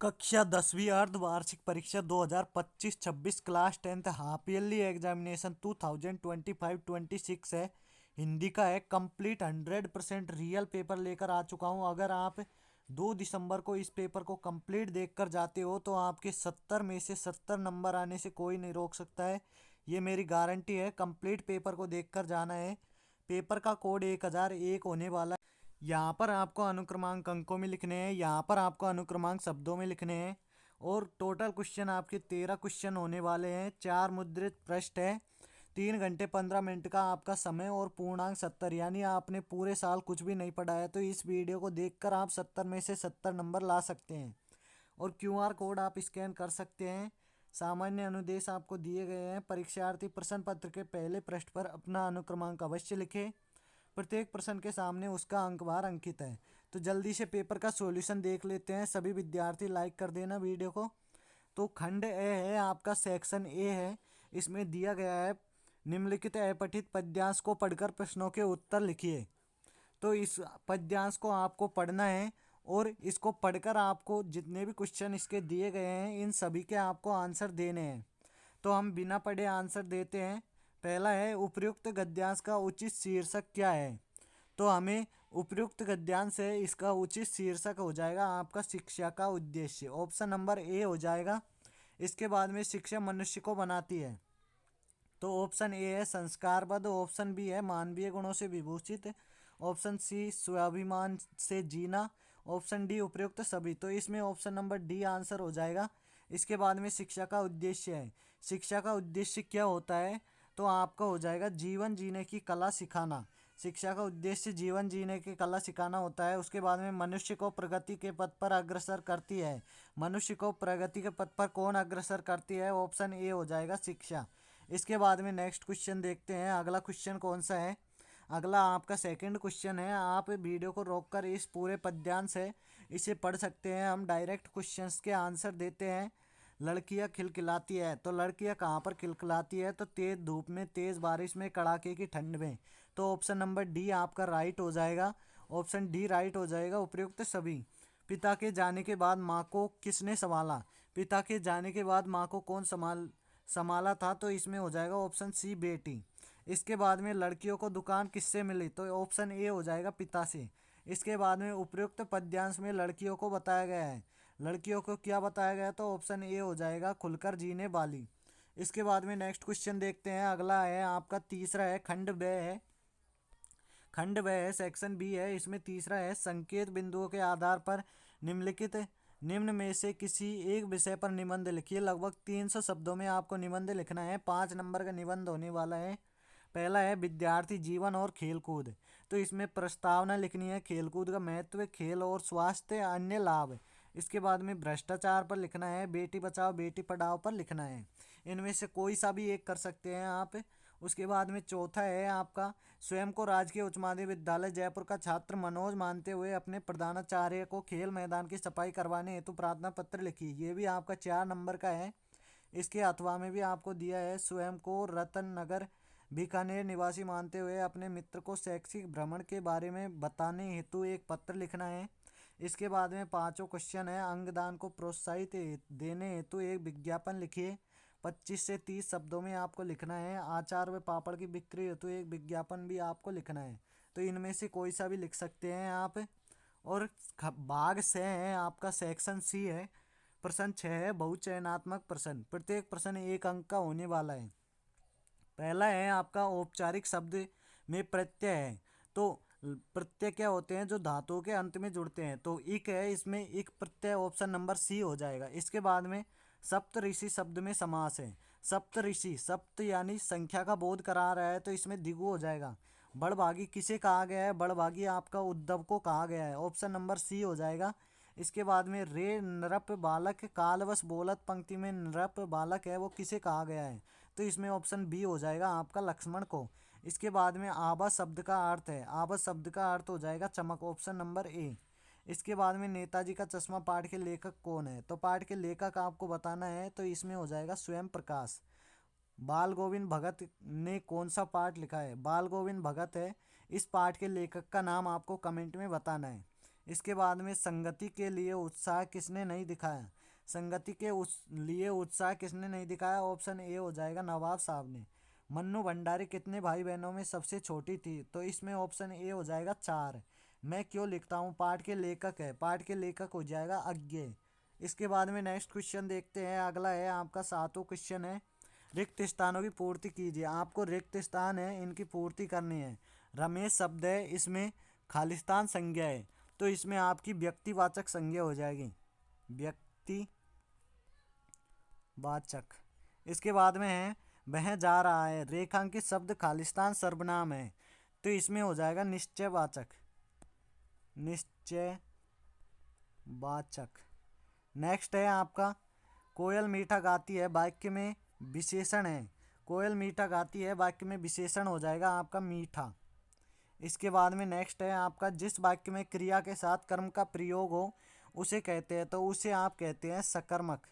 कक्षा 10वीं अर्धवार्षिक परीक्षा 2025-26 class 10th half yearly examination 2025-26 है। हिंदी का है कंप्लीट 100% रियल पेपर लेकर आ चुका हूँ। अगर आप 2 दिसंबर को इस पेपर को कंप्लीट देखकर जाते हो तो आपके 70 में से 70 नंबर आने से कोई नहीं रोक सकता है। ये मेरी गारंटी है। कंप्लीट पेपर को देखकर जाना है। पेपर का कोड 1001 होने वाला है। यहाँ पर आपको अनुक्रमांक अंकों में लिखने हैं, यहाँ पर आपको अनुक्रमांक शब्दों में लिखने हैं। और टोटल क्वेश्चन आपके 13 क्वेश्चन होने वाले हैं। 4 मुद्रित पृष्ठ है। 3 घंटे 15 मिनट का आपका समय और पूर्णांक 70, यानी आपने पूरे साल कुछ भी नहीं पढ़ा है तो इस वीडियो को देखकर आप 70 में से 70 नंबर ला सकते हैं। और क्यूआर कोड आप स्कैन कर सकते हैं। सामान्य अनुदेश आपको दिए गए हैं। परीक्षार्थी प्रश्न पत्र के पहले पृष्ठ पर अपना अनुक्रमांक अवश्य लिखे। प्रत्येक प्रश्न के सामने उसका अंकभार अंकित है। तो जल्दी से पेपर का सॉल्यूशन देख लेते हैं। सभी विद्यार्थी लाइक कर देना वीडियो को। तो खंड ए है आपका, सेक्शन ए है। इसमें दिया गया है निम्नलिखित अपठित पद्यांश को पढ़कर प्रश्नों के उत्तर लिखिए। तो इस पद्यांश को आपको पढ़ना है और इसको पढ़कर आपको जितने भी क्वेश्चन इसके दिए गए हैं इन सभी के आपको आंसर देने हैं। तो हम बिना पढ़े आंसर देते हैं। पहला है, उपर्युक्त गद्यांश का उचित शीर्षक क्या है? तो हमें उपर्युक्त गद्यांश है, इसका उचित शीर्षक हो जाएगा आपका शिक्षा का उद्देश्य। ऑप्शन नंबर ए हो जाएगा। इसके बाद में शिक्षा मनुष्य को बनाती है, तो ऑप्शन ए है संस्कारबद्ध। ऑप्शन बी है मानवीय गुणों से विभूषित। ऑप्शन सी स्वाभिमान से जीना। ऑप्शन डी उपयुक्त सभी। तो इसमें ऑप्शन नंबर डी आंसर हो जाएगा। इसके बाद में शिक्षा का उद्देश्य है। शिक्षा का उद्देश्य क्या होता है? तो आपका हो जाएगा जीवन जीने की कला सिखाना। शिक्षा का उद्देश्य जीवन जीने की कला सिखाना होता है। उसके बाद में मनुष्य को प्रगति के पथ पर अग्रसर करती है। मनुष्य को प्रगति के पथ पर कौन अग्रसर करती है? ऑप्शन ए हो जाएगा शिक्षा। इसके बाद में नेक्स्ट क्वेश्चन देखते हैं। अगला क्वेश्चन कौन सा है? अगला आपका सेकंड क्वेश्चन है। आप वीडियो को रोककर इस पूरे पद्यांश है इसे पढ़ सकते हैं। हम डायरेक्ट क्वेश्चंस के आंसर देते हैं। लड़कियां खिलखिलाती है, तो लड़कियां कहाँ पर खिलखिलाती है? तो तेज धूप में, तेज बारिश में, कड़ाके की ठंड में। तो ऑप्शन नंबर डी आपका राइट हो जाएगा। ऑप्शन डी राइट हो जाएगा, उपयुक्त सभी। पिता के जाने के बाद माँ को किसने संभाला? पिता के जाने के बाद माँ को कौन संभाला था? तो इसमें हो जाएगा ऑप्शन सी बेटी। इसके बाद में लड़कियों को दुकान किससे मिली? तो ऑप्शन ए हो जाएगा पिता से। इसके बाद में उपयुक्त पद्यांश में लड़कियों को बताया गया है। लड़कियों को क्या बताया गया? तो ऑप्शन ए हो जाएगा खुलकर जीने वाली। इसके बाद में नेक्स्ट क्वेश्चन देखते हैं। अगला है आपका तीसरा है, खंड ब है। खंड व है, सेक्शन बी है। इसमें तीसरा है, संकेत बिंदुओं के आधार पर निम्नलिखित निम्न में से किसी एक विषय पर निबंध लिखिए। लगभग 300 शब्दों में आपको निबंध लिखना है। 5 नंबर का निबंध होने वाला है। पहला है विद्यार्थी जीवन और खेलकूद। तो इसमें प्रस्तावना लिखनी है, खेलकूद का महत्व, खेल और स्वास्थ्य, अन्य लाभ। इसके बाद में भ्रष्टाचार पर लिखना है, बेटी बचाओ बेटी पढ़ाओ पर लिखना है। इनमें से कोई सा भी एक कर सकते हैं आप। उसके बाद में चौथा है आपका, स्वयं को राजकीय उच्च माध्यमिक विद्यालय जयपुर का छात्र मनोज मानते हुए अपने प्रधानाचार्य को खेल मैदान की सफाई करवाने हेतु प्रार्थना पत्र लिखी। ये भी आपका 4 नंबर का है। इसके अथवा में भी आपको दिया है, स्वयं को रतन नगर बीकानेर निवासी मानते हुए अपने मित्र को शैक्षिक भ्रमण के बारे में बताने हेतु एक पत्र लिखना है। इसके बाद में पांचों क्वेश्चन है, अंगदान को प्रोत्साहित देने हेतु एक विज्ञापन लिखिए। 25 से 30 शब्दों में आपको लिखना है। आचार व पापड़ की बिक्री हेतु एक विज्ञापन भी आपको लिखना है। तो इनमें से कोई सा भी लिख सकते हैं आप। और भाग से है आपका, सेक्शन सी है। प्रश्न 6 है, बहुचयनात्मक प्रश्न। प्रत्येक प्रश्न 1 अंक का होने वाला है। पहला है आपका, औपचारिक शब्द में प्रत्यय है। तो प्रत्यय क्या होते हैं? जो धातुओं के अंत में जुड़ते हैं। तो इक है, इसमें इक प्रत्यय ऑप्शन नंबर सी हो जाएगा। इसके बाद में सप्त ऋषि शब्द में समास है। सप्त ऋषि, सप्त यानी संख्या का बोध करा रहा है, तो इसमें द्विगु हो जाएगा। बड़भागी किसे कहा गया है? बड़भागी आपका उद्धव को कहा गया है। ऑप्शन नंबर सी हो जाएगा। इसके बाद में रे नृप बालक, कालवश बोलत पंक्ति में नृप बालक है, वो किसे कहा गया है? तो इसमें ऑप्शन बी हो जाएगा आपका लक्ष्मण को। इसके बाद में आभा शब्द का अर्थ है, आभा शब्द का अर्थ हो जाएगा चमक। Option number A. इसके बाद में नेताजी का चश्मा पाठ के लेखक कौन है? तो पाठ के लेखक आपको बताना है, तो इसमें हो जाएगा स्वयं प्रकाश। बाल गोविंद भगत ने कौन सा पाठ लिखा है? बाल गोविंद भगत है। इस पाठ के लेखक का नाम आपको कमेंट में बताना है। इसके बाद में संगति के लिए उत्साह किसने नहीं दिखाया? संगति के लिए उत्साह किसने नहीं दिखाया? ऑप्शन ए हो जाएगा नवाब साहब ने। मन्नू भंडारी कितने भाई बहनों में सबसे छोटी थी? तो इसमें ऑप्शन ए हो जाएगा 4। मैं क्यों लिखता हूँ पाठ के लेखक है, पाठ के लेखक हो जाएगा अज्ञेय। इसके बाद में नेक्स्ट क्वेश्चन देखते हैं। अगला है आपका 7वां क्वेश्चन है, रिक्त स्थानों की पूर्ति कीजिए। आपको रिक्त स्थान है इनकी पूर्ति करनी है। रमेश शब्द है, इसमें खालिस्तान संज्ञा है, तो इसमें आपकी व्यक्तिवाचक संज्ञा हो जाएगी, व्यक्तिवाचक। इसके बाद में है वह जा रहा है, रेखांकित शब्द खालिस्तान सर्वनाम है, तो इसमें हो जाएगा निश्चयवाचक, निश्चयवाचक। नेक्स्ट है आपका कोयल मीठा गाती है, वाक्य में विशेषण है। कोयल मीठा गाती है वाक्य में विशेषण हो जाएगा आपका मीठा। इसके बाद में नेक्स्ट है आपका जिस वाक्य में क्रिया के साथ कर्म का प्रयोग हो उसे कहते हैं, तो उसे आप कहते हैं सकर्मक,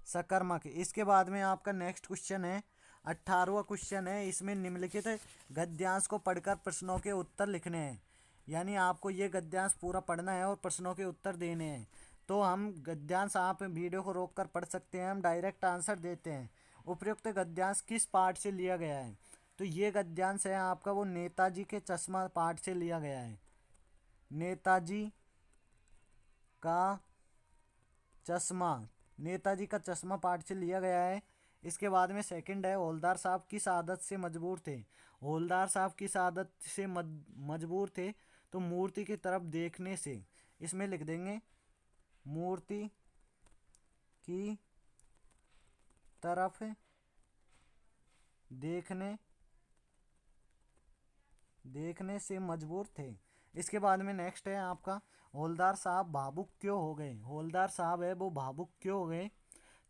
सकर्मक। इसके बाद में आपका नेक्स्ट क्वेश्चन है 18वां क्वेश्चन है, इसमें निम्नलिखित गद्यांश को पढ़कर प्रश्नों के उत्तर लिखने हैं। यानी आपको ये गद्यांश पूरा पढ़ना है और प्रश्नों के उत्तर देने हैं। तो हम गद्यांश आप वीडियो को रोक कर पढ़ सकते हैं, हम डायरेक्ट आंसर देते हैं। उपयुक्त गद्यांश किस पाठ से लिया गया है? तो ये गद्यांश है आपका वो नेताजी के चश्मा पाठ से लिया गया है, नेताजी का चश्मा, नेताजी का चश्मा पाठ से लिया गया है। इसके बाद में सेकंड है हवलदार साहब किस आदत से मजबूर थे? हवलदार साहब किस आदत से मजबूर थे? तो मूर्ति की तरफ देखने से। इसमें लिख देंगे मूर्ति की तरफ देखने से मजबूर थे। इसके बाद में नेक्स्ट है आपका हवलदार साहब भावुक क्यों हो गए? हवलदार साहब है वो भावुक क्यों हो गए?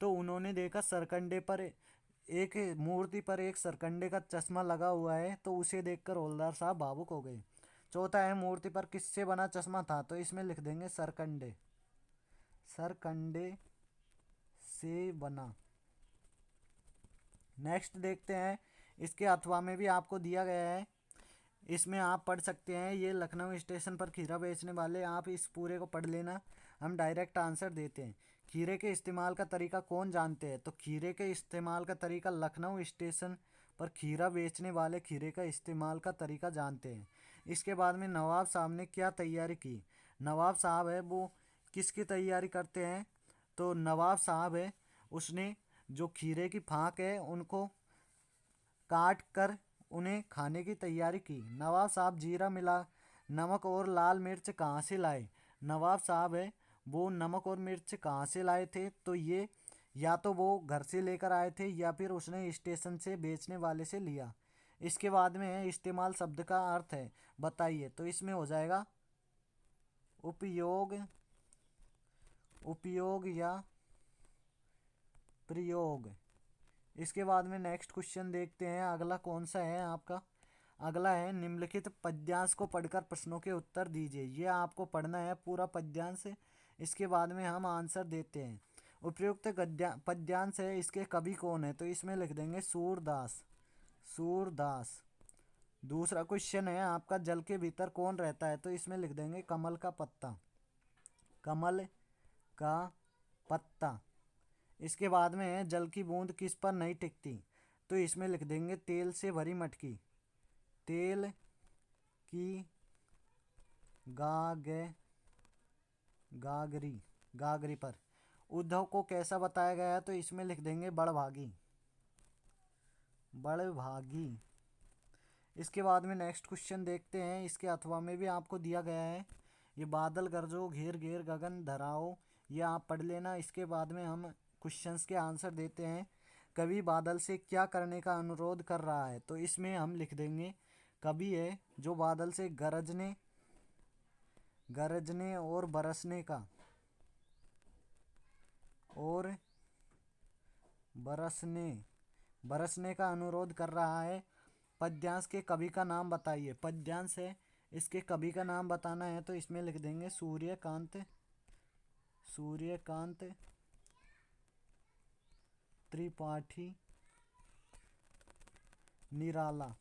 तो उन्होंने देखा सरकंडे पर एक मूर्ति पर एक सरकंडे का चश्मा लगा हुआ है, तो उसे देखकर हवलदार साहब भावुक हो गए। चौथा है मूर्ति पर किससे बना चश्मा था? तो इसमें लिख देंगे सरकंडे, सरकंडे से बना। नेक्स्ट देखते हैं, इसके अथवा में भी आपको दिया गया है, इसमें आप पढ़ सकते हैं। ये लखनऊ स्टेशन पर खीरा बेचने वाले, आप इस पूरे को पढ़ लेना, हम डायरेक्ट आंसर देते हैं। खीरे के इस्तेमाल का तरीका कौन जानते हैं? तो खीरे के इस्तेमाल का तरीका लखनऊ स्टेशन पर खीरा बेचने वाले खीरे का इस्तेमाल का तरीका जानते हैं। इसके बाद में नवाब साहब ने क्या तैयारी की? नवाब साहब है वो किसकी तैयारी करते हैं? तो नवाब साहब है उसने जो खीरे की फाँक है उनको काट कर उन्हें खाने की तैयारी की। नवाब साहब जीरा मिला नमक और लाल मिर्च कहाँ से लाए? नवाब साहब है वो नमक और मिर्च कहाँ से लाए थे? तो ये या तो वो घर से लेकर आए थे या फिर उसने स्टेशन से बेचने वाले से लिया। इसके बाद में है इस्तेमाल शब्द का अर्थ है बताइए, तो इसमें हो जाएगा उपयोग, उपयोग या प्रयोग। इसके बाद में नेक्स्ट क्वेश्चन देखते हैं, अगला कौन सा है आपका? अगला है निम्नलिखित पद्यांश को पढ़कर प्रश्नों के उत्तर दीजिए। ये आपको पढ़ना है पूरा पद्यांश, इसके बाद में हम आंसर देते हैं। उपयुक्त पद्यांश है, इसके कवि कौन है? तो इसमें लिख देंगे सूरदास, सूरदास। दूसरा क्वेश्चन है आपका जल के भीतर कौन रहता है? तो इसमें लिख देंगे कमल का पत्ता, कमल का पत्ता। इसके बाद में है जल की बूंद किस पर नहीं टिकती? तो इसमें लिख देंगे तेल से भरी मटकी, तेल की गागरी, गागरी पर। उद्धव को कैसा बताया गया है? तो इसमें लिख देंगे बड़भागी, बड़भागी। इसके बाद में नेक्स्ट क्वेश्चन देखते हैं, इसके अथवा में भी आपको दिया गया है, ये बादल गरजो घेर घेर गगन धराओ, ये आप पढ़ लेना। इसके बाद में हम क्वेश्चंस के आंसर देते हैं। कवि बादल से क्या करने का अनुरोध कर रहा है? तो इसमें हम लिख देंगे कवि है जो बादल से गरजने, गरजने और बरसने का, और बरसने का अनुरोध कर रहा है। पद्यांश के कवि का नाम बताइए। पद्यांश है इसके कवि का नाम बताना है, तो इसमें लिख देंगे सूर्यकांत, सूर्यकांत त्रिपाठी निराला।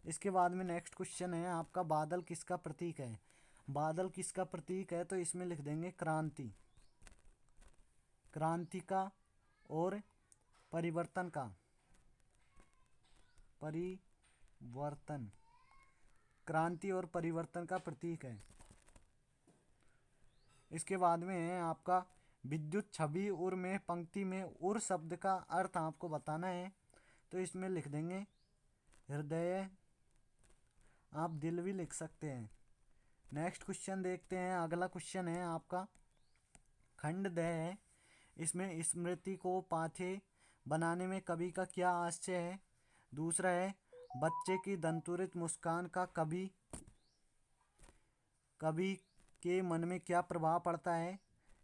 इसके बाद में नेक्स्ट क्वेश्चन है आपका बादल किसका प्रतीक है? बादल किसका प्रतीक है, तो इसमें लिख देंगे क्रांति, क्रांति का और परिवर्तन का, परिवर्तन, क्रांति और परिवर्तन का प्रतीक है। इसके बाद में है आपका विद्युत छवि उर में पंक्ति में उर शब्द का अर्थ आपको बताना है, तो इसमें लिख देंगे हृदय, आप दिल भी लिख सकते हैं। नेक्स्ट क्वेश्चन देखते हैं। अगला क्वेश्चन है आपका खंड द है, इसमें स्मृति को पाथे बनाने में कवि का क्या आशय है। दूसरा है बच्चे की दंतुरित मुस्कान का कवि के मन में क्या प्रभाव पड़ता है।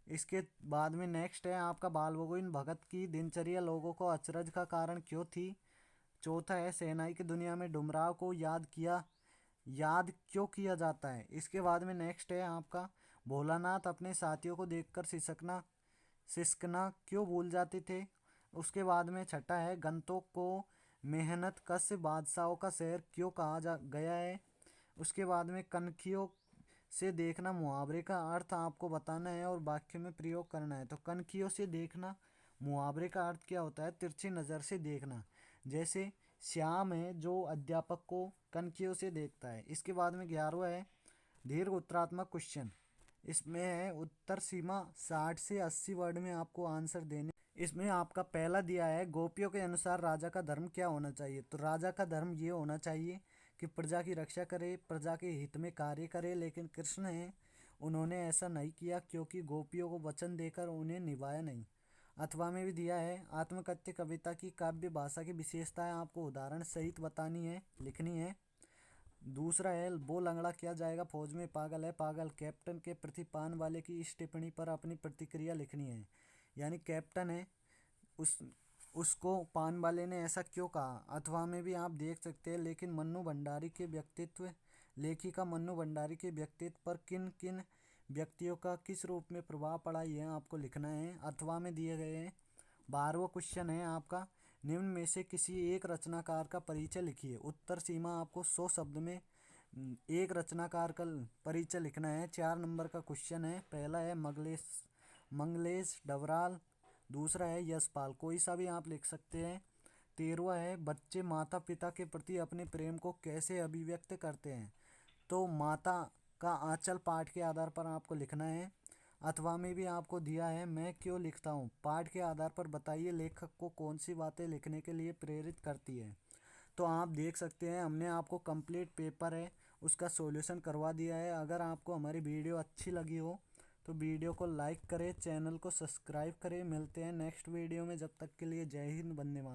इसके बाद में नेक्स्ट है आपका बाल गोविंद भगत की दिनचर्या लोगों को अचरज का कारण क्यों थी। चौथा है शहनाई की दुनिया में डुमराव को याद क्यों किया जाता है। इसके बाद में नेक्स्ट है आपका भोलानाथ अपने साथियों को देखकर सिसकना क्यों भूल जाते थे। उसके बाद में छठा है गंतोक को मेहनत कश बादशाहों का शहर क्यों कहा गया है। उसके बाद में कनखियों से देखना मुहावरे का अर्थ आपको बताना है और वाक्य में प्रयोग करना है। तो कनखियों से देखना मुहावरे का अर्थ क्या होता है, तिरछी नज़र से देखना। जैसे श्याम है जो अध्यापक को कनखियों से देखता है। इसके बाद में 11वां है दीर्घ उत्तरात्मक क्वेश्चन, इसमें है उत्तर सीमा 60 से 80 वर्ड में आपको आंसर देने। इसमें आपका पहला दिया है गोपियों के अनुसार राजा का धर्म क्या होना चाहिए। तो राजा का धर्म ये होना चाहिए कि प्रजा की रक्षा करे, प्रजा के हित में कार्य करे। लेकिन कृष्ण है उन्होंने ऐसा नहीं किया क्योंकि गोपियों को वचन देकर उन्हें निभाया नहीं। अथवा में भी दिया है आत्मकथ्य कविता की काव्य भाषा की विशेषताएं आपको उदाहरण सहित बतानी है, लिखनी है। दूसरा है वो लंगड़ा क्या जाएगा फौज में पागल है पागल, कैप्टन के प्रति पान वाले की इस टिप्पणी पर अपनी प्रतिक्रिया लिखनी है। यानी कैप्टन है उसको पान वाले ने ऐसा क्यों कहा। अथवा में भी आप देख सकते हैं लेखिका मन्नू भंडारी के व्यक्तित्व पर किन किन व्यक्तियों का किस रूप में प्रभाव पड़ा, यह आपको लिखना है। अथवा में दिए गए हैं। 12वां क्वेश्चन है आपका निम्न में से किसी एक रचनाकार का परिचय लिखिए। उत्तर सीमा आपको 100 शब्द में एक रचनाकार का परिचय लिखना है। 4 नंबर का क्वेश्चन है। पहला है मंगलेश डबराल, दूसरा है यशपाल, कोई सा भी आप लिख सकते हैं। 13वां है बच्चे माता पिता के प्रति अपने प्रेम को कैसे अभिव्यक्त करते हैं। तो माता का आंचल पाठ के आधार पर आपको लिखना है। अथवा में भी आपको दिया है मैं क्यों लिखता हूँ, पाठ के आधार पर बताइए लेखक को कौन सी बातें लिखने के लिए प्रेरित करती है। तो आप देख सकते हैं हमने आपको कंप्लीट पेपर है उसका सॉल्यूशन करवा दिया है। अगर आपको हमारी वीडियो अच्छी लगी हो तो वीडियो को लाइक करें, चैनल को सब्सक्राइब करें। मिलते हैं नेक्स्ट वीडियो में, जब तक के लिए जय हिंद, वंदे मातरम।